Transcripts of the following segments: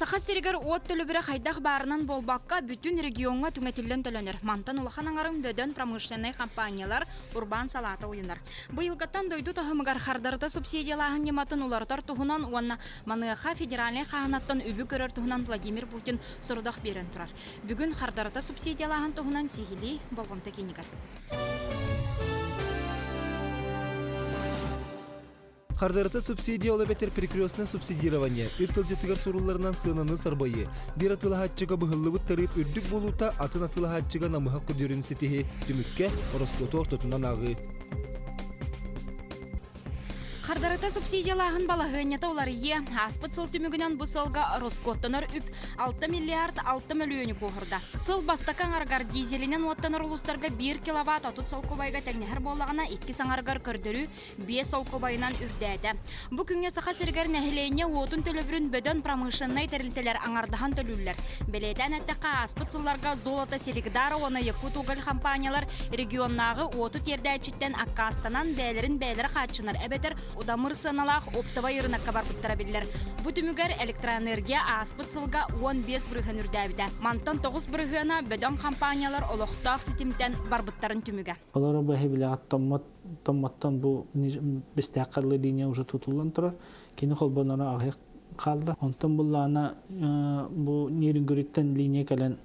Саха сиригер от төлөбүрэ хайдах барынан болбакка бүтүн регионга түңетилен төлөнөр. Мантан улахан аңарын бөдөн промышленный компаниялар урбан салата уйынар. Быйылгаттан дойду тахымыгар хардарыта субсидиялаһын яматын улартар туһунан уанна маныха федеральный хагынаттан үбү көрөр туһунан Владимир Путин сорудах берен турар. Бүгүн хардарыта субсидиялаһын туһунан сихили болгомта кинигер. Хардарыта субсидия бетер перекрестное субсидирование. Иртылжетигер суруларынан сынаны сарбайы. Бир атылахатчыга быһыллыбыт тарып үрдүк болута атын атылахатчыга намыха көдөрүн сетихи түмүкке Роскотор тотунан агы. Хардарыта субсидиялаһын балаһынята уларые аспыт сыл түмүгүнөн бу сылга Роскоттонор үп 6 миллиард 6 миллион кохурда. Сыл бастакан аргар дизелинен оттанар улустарга 1 киловатт отут солкобайга тегнехер боллагана 2 саңаргар көрдөрү 5 солкобайынан үрдәдә. Бу күнгә саха сиргәр нәһилене отун төлөбүрүн бөдөн промышленный терилтелер аңардаһан төлүлләр. Белетән әттәкә аспыт сылларга золото Селигдара оны Якутугал компаниялар регионнагы оту тердәчиттен Аккастанан бәйләр хатчынар әбетер удамыр сыналах оптовай рынокка барбыттара биллер. Бу түмүгер электроэнергия аспыт сылга 15 брыгын үрдәбидә. Мантан 9 брыгына бөдөн компаниялар олохтак ситимтен барбыттарын түмүгә. Алар бәһи биле аттамматтан бу бестәкъәрле линия уже тутулган турар. Кини холбонара агы калды. Онтан буллана бу ниргүриттен линия калан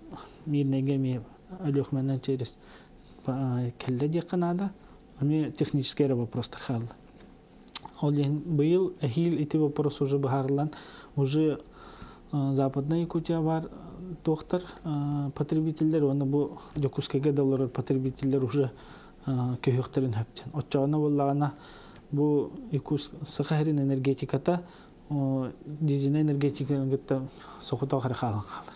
мирнеге ми алөхмәннән через келле диканада. Ами технический вопрос тархалды. Олен быйыл эхил эти вопрос уже бахарлан, уже западная Якутия бар доктор потребителер, он бу Якутская доллар потребителер уже көйөктерин хөптен. Отчагына боллагана бу Якутск сахарин энергетиката дизель энергетиката сохото харахалан калды.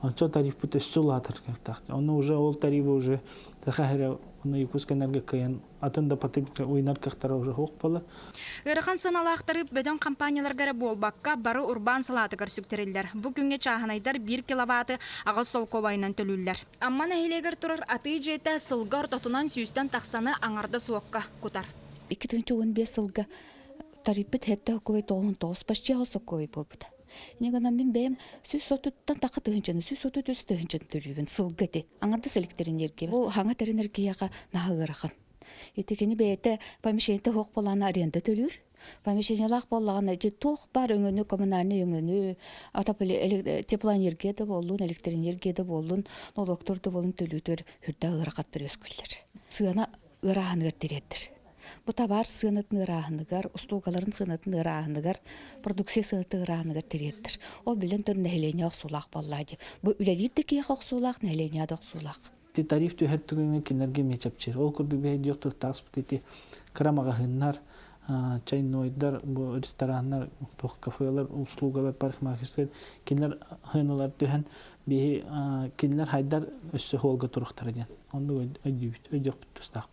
Ончо тариф бут өссулатыр кефтак. Оны уже ол тарифы уже сахара оны Якутск энергетикаен атында потребителер уйнар кахтара уже хок бала. Ырхан саналақтырып бөдөн компанияларга болбакка бары урбан салатыгар сүктериллер. Бу күнгө чаханайдар 1 киловатты агыс солкобайынан төлүллер. Амма нәһилегер турар аты жете сылгар тотунан сүйстен таксаны аңарда суокка кутар. 2015 сылга тарифет хетте көй 99 почти сокой болбута. Негана мен бем сүз сотуттан такы тыгынчаны сүз сотут өз тыгынчаны төлүбүн сылгыты. Аңарда селектерин эрге. Бу хаңа теренергияга нахыгырахан. Этекени бейте помещениеде хок боланы аренда төлүр. Помещениялак боллаганы же ток бар өңөнү коммунальный өңөнү атапылы теплоэнергия да болдун, электроэнергия да болдун, налогтор да болдун төлүтөр хүрдө ыракаттыр өскүллөр. Сыгана ыраханыгар теретtir. Бу табар сынатын ыраханыгар, услугаларын сынатын ыраханыгар, продукция сынатын ыраханыгар теретtir. О билен төр нәһилене оксулак боллады. Бу үлелиддеки оксулак, нәһилене оксулак. Тариф төһәттүгенә кинәргә мечапчыр. Ол күрдү бе диоктор таспити крамага хыннар, чайнойдар, бу рестораннар, тох кафелар, услугалар, парикмахерскер, кинәр хыналар төһән бе кинәр хайдар өссө холга турыктар дигән. Онда өйдәп тустак.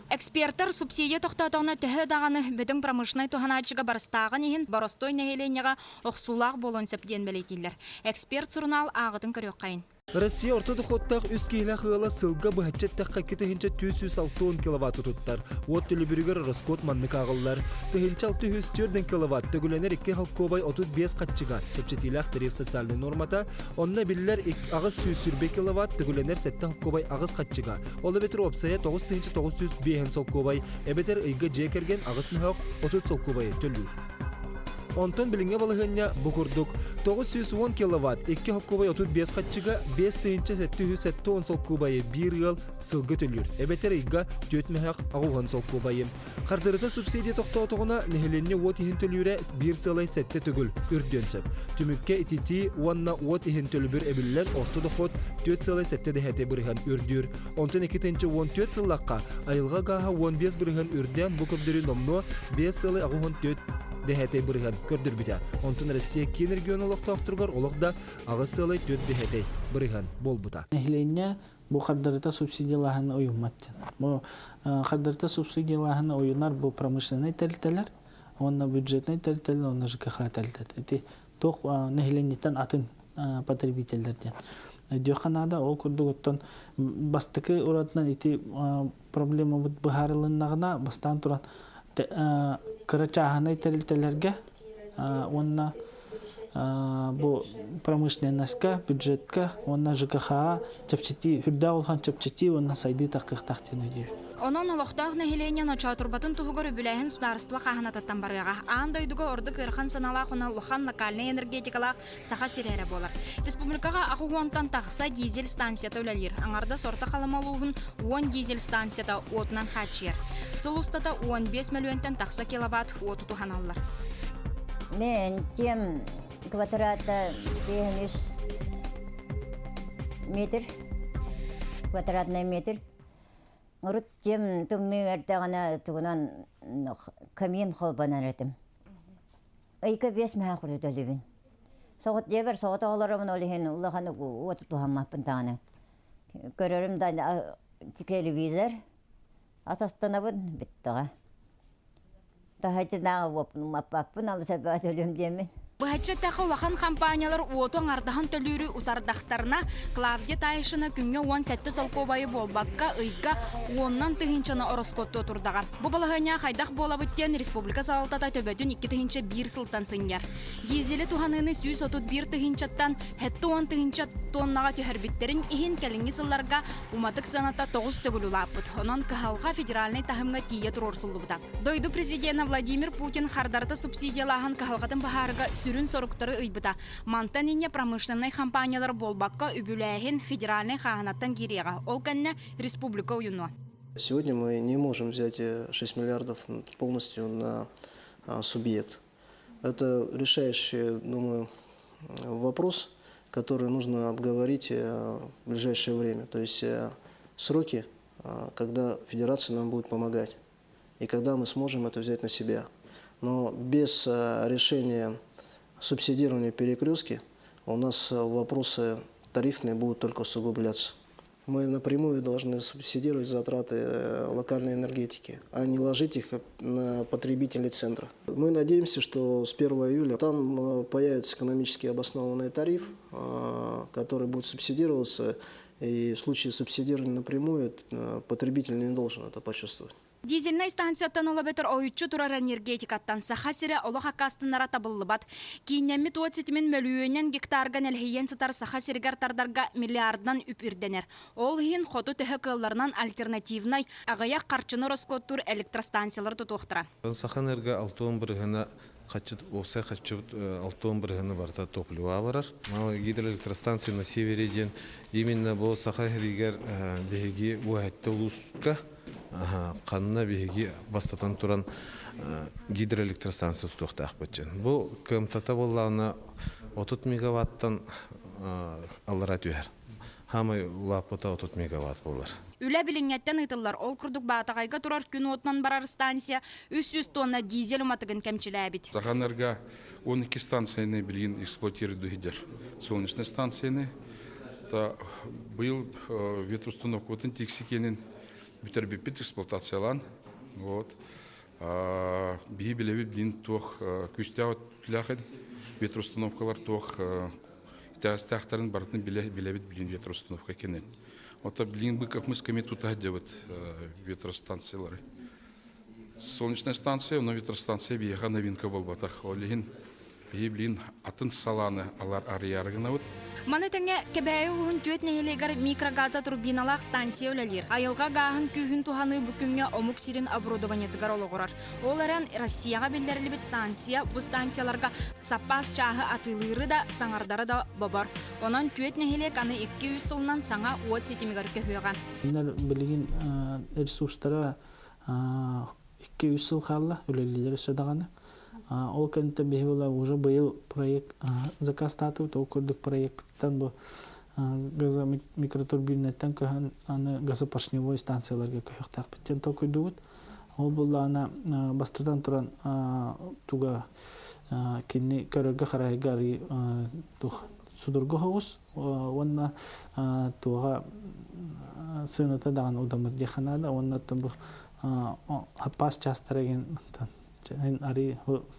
Эксперттер субсидия тоқтатығына төхі дағаны бөтін промышленный туханачыга барыстағын ехін баростой нәхеленеға оқсулақ болын сәптен бәлетелер. Эксперт сұрынал ағытын көрек қайын. Россия орта доходтақ үз кейлі қығыла сылға бұхатчеттаққа кетігінші 260 киловатт тұттар. От төлібірігер Роскот маннық ағылар. Төхінші 604 киловатт төгіленер 2 халқобай 35 қатчыға. Чепчетилақ тариф социальный нормата. Онна білілер ағыз 100 киловатт төгіленер 7 халқобай ағыз қатчыға. Олы бетір опсая 9-905 солқобай. Әбетер үйгі жекерген ағыз мұхақ 30 солқобай төлі. Онтон билинге балыгыня букурдук 910 киловатт 2 хоккубай 35 хатчыга 5-710 солкубайы 1 ел сылгы төлүр. Эбетер ийга 4 мехак агуган солкубайы. Хардырыта субсидия токтоотугуна нехеленне от ихин төлүрэ 1 сылай 7 төгүл үрдөнсөп. Түмүкке итити уанна от ихин төлүбүр эбиллен орто доход 4 сылай 7 дехете бырыган үрдүр. Онтон 2-14 сыллакка айылга гаха 15 бырыган үрден бу көбдөрү номно 5 сылай агуган 4 дехете бырыган көрдөр бите. Онтон Россия кен регионалык токтургар олокда агыс сылай 4 дехете бырыган болбута. Нехленне бу хаддарыта субсидиялаһын оюмат. Бу хаддарыта субсидиялаһын оюнар бу промышленный терилтелер, онна бюджетный терилтелер, онна ЖКХ терилтелер. Эти тох нехленнетен атын потребительдерден. Дөханада ол күрдүгөттөн бастыкы уратынан эти проблема бут бахарылыннагына бастан туран кырачаханы терилтелерге онна бу промышленностька, бюджетка, онна ЖКХ, чапчити, хүрдә улхан чапчити, онна сайды тақиқтақтен өдеу. Онон олохтоох нахиления ноча турбатын тугугор бүлэһин сударства хаханататтан барыга. Аан дойдуга ордук ырхан саналаах уна лохан локальный энергетикалаах саха сирере болар. Республикага ахугуантан тахса дизель станцията өлелир. Аңарда сорта каламалугун 10 дизель станцията отунан хачер. Сулустата 15 миллионтан тахса киловатт оту туханаллар. Мен тем квадрата 500 метр, квадратный метр. Урут тем тумны эртагана тугунан камин холбанан этим. Айка 5 маа курдалыбын. Согот дебер согот аларымын олихен улаханы оту тухаммаппын таны. Көрөрүм да телевизор асастанабын биттага. Тахачына вопнумаппын алысабат өлүм демен. Быһаччаттаха улахан компаниялар уоту аңардахан төлүүрү утардахтарына Клавдия Тайшына күнгө 17 солкобайы болбакка ыйга 10-нан тыгынчаны ороскотто турдага. Бу балаганя хайдах болабыттен республика салатата төбөтүн 2 тыгынча 1 сылтан сыңяр. Гизели туханыны 131 тыгынчаттан 10 тыгынча тоннага төһөрбиттерин ихин келинги сылларга уматык саната 9 төгүлүлаппыт. Онон кахалга федеральный тахымга тие турорсуллубута. Дойду президент Владимир Путин хардарта субсидиялахан кахалгатын бахарга сүрүн соруктары ыйбыта. Мантанине промышленный компаниялар болбакка үбүлэхин федеральный хаханаттан кирега. Ол кэнне республика уюну. Сегодня мы не можем взять 6 миллиардов полностью на субъект. Это решающий, думаю, вопрос, который нужно обговорить в ближайшее время. То есть сроки, когда федерация нам будет помогать и когда мы сможем это взять на себя. Но без решения субсидирования перекрестки у нас вопросы тарифные будут только усугубляться. Мы напрямую должны субсидировать затраты локальной энергетики, а не ложить их на потребителей центра. Мы надеемся, что с 1 июля там появится экономически обоснованный тариф, который будет субсидироваться, и в случае субсидирования напрямую потребитель не должен это почувствовать. Дизельный станцияттан олабетер ойучу турар энергетикаттан сахасире олоха кастынара табыллыбат. Кейнеммит 30 миллионен гектарган әлхейен сытар сахасиргар тардарга миллиарднан үпірденер. Ол хин хоту төһөкылларынан альтернативнай ағаяқ қарчыны роскоттур электростанциялар тутуқтыра. Саханерга алтон біргіні қачыт, опсай қачыт алтон біргіні барта топлива барар. Гидроэлектростанция на севере ден именно бұл сахаригер беги уәтті ұлысқа қанына беги бастатан туран гидроэлектростанция тұтуқты ақпетчен. Бұл кымтата болағына 30 мегаваттан алыра түйер. Хамай лапыта 30 мегаватт болар. Үлә билиңеттен ытыллар ол күрдік батағайға турар күн отынан барар станция 300 тонна дизель уматыгын кәмчіләбит. Саханерга 12 станцияны билген эксплуатирует дугидер. Солнечные станцияны. Был ветроустановка вот антиксикенин бютербипит эксплуатациялан. Вот. Бигибелевит блин тох күстя тляхен ветроустановкалар тох тястахтарын бартын билевит блин ветроустановка кенен. Вот блин бы как мы с ками тут делают ветростанциялары. Солнечная станция, но ветростанция биеха новинка был батах. Олигин блин атын саланы алар арияргына вот. Маны тәңе кәбәйі ұлығын төет нәйелегер микрогаза турбиналақ станция өлелер. Айылға ғағын күйін туханы бүкінге омук сирин оборудованиятыгар олығырар. Ол әрін Россияға белдерілі бет станция, бұл станцияларға саппас чағы атылыры да, саңардары да бабар. Онан төет нәйелек аны 200 сылынан саңа уат сетімігер көхуеған. Инер білген ресурстары 200 сыл қалла өлелілері сөдағаны. Ол кәнті бейбіла уже был проект заказ тату, то көрдік проекттан бұл газа микротурбинеттен көһін аны газопоршневой станцияларға көйіқтақ біттен то көйдігіт. Ол бұл ана бастырдан тұран туға кенне көрерге қарайғары судырғы хоғыз. Онна туға сыйната даған удамыр деханада, онна бұл хапас частареген ари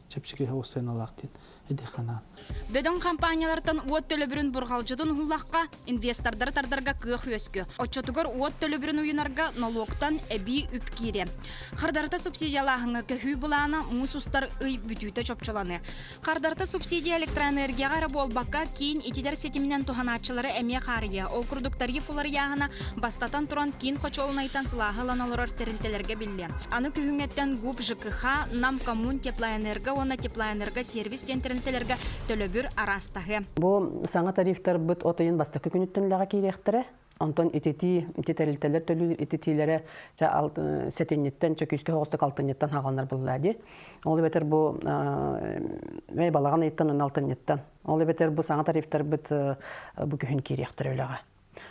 чепчике хостен алактин эдехана. Бөдөн компаниялардан уот төлөбүрүн бургалжыдын хуллакка инвестордар тардарга кыах өскө. Отчотугар уот төлөбүрүн уюнарга налогтан эби үп кире. Кардарта субсидиялахыңа көһүү булана мусустар ый бүтүүтө чопчоланы. Кардарта субсидия электроэнергияга болбакка кийин итидер сетиминен туханачылары эме харыя. Ол курдук тарифулар яғына бастатан туран кийин хочолунайтан сылахыланалар теринтелерге билле. Аны күһүңеттен ГУП ЖКХ, Нам коммун теплоэнерго, она теплоэнерго сервис теринтелерге төлөбүр арастагы. Бу саңа тарифтар бут отойын бастакы күнүттөнләгә кирехтере. Антон итетелер төлү итетилере сетеннеттен чөкүскө хостык алтыннеттан хаганнар буллади. Ол бетер бу мей балаган айттан алтыннеттан. Ол бетер бу саңа тарифтар бут бу күн кирехтере үләгә.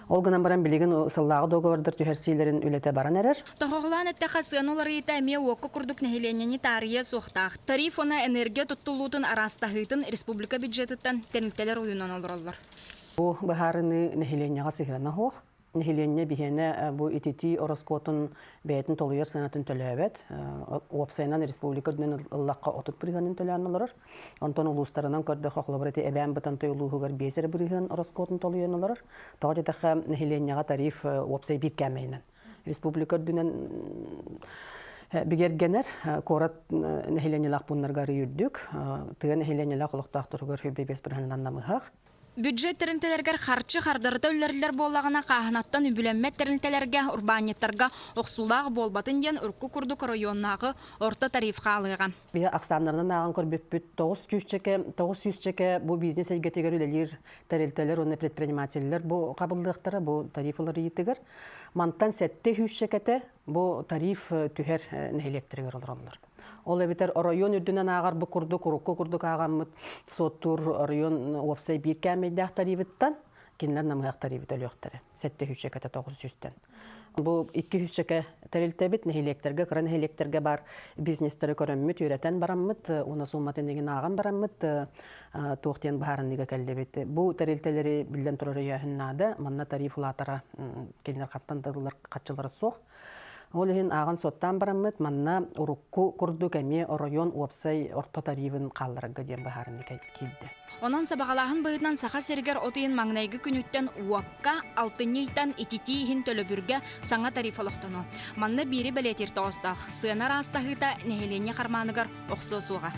Ол гынан баран билеген сыллагы договордыр түһәрсилерин үлете баран эрер. Тохоглан этте сыанулары ите эме окко курдук нехиленени тария сохтах. Тариф она энергия туттулутун арастагытын республика бюджетыттан тенилтелер уюнан олороллар. Бу бахарыны нехиленияга сыгына хох. Нехиленне бихене бу итити ороскотун бәйтин толуяр санатын төлөбөт. Опсайнан республика дүнен ыллакка отут бирганын төлөөнөлөр. Антон улустарынан көрдө хоклобрати эбән бутан тойлуугар бесер бирган ороскотун толуянылар. Тагы да нехиленияга тариф опсай биткәмәйнен. Республика дүнен бигергенер корат нехиленилак буннарга юрдүк. Тыгы нехиленилак улуктактыргыр хөбебес биргандан намыхак. Бюджет теринтелергер харчы хардырыта үллерлер боллагына каханаттан үбүлеммет теринтелерге урбанеттарга оксулаг болбатын ден урку курдук районнагы орта тарифка алыган. Бия аксандарынан аган көрбөппүт 900 чеке бу бизнес эйгетегер үлелер теринтелер оны предпринимательлер бу кабылдыктары бу тарифлар йитигер. Мантан 700 чекете бу тариф түһәр нехилектергер олорлар. Ол бетер район үрдүнен агар бу курдук урукку курдук агаммыт соттур район опсай бир кәмәйдәк тарифыттан кинләр намык тарифы төлөктәре 700 чекете 900-тен. Бу 200 чеке терилтебит нехилектерге кыран нехилектерге бар бизнестер көрөммүт үйрәтен бараммыт уна сумматын деген аган бараммыт токтен баарыныга келдебит. Бу терилтелери билден турар яһыннада манна тарифлатара кинләр каттандылар катчылары сох. Ол ehen ағын соттан барамыт, манна урукку курду кәме район опсай орто тарифын қалларыға ден бахарыны келді. Онан сабағалағын бұйынан сақа сергер отыйын маңнайғы күніттен уаққа алтыннейтан ититиихин төлөбүрге саңа тарифалықтыну. Манна бири бәлетер тоғыстақ, сыянар астағыта нәхелене қарманығар оқсо суға.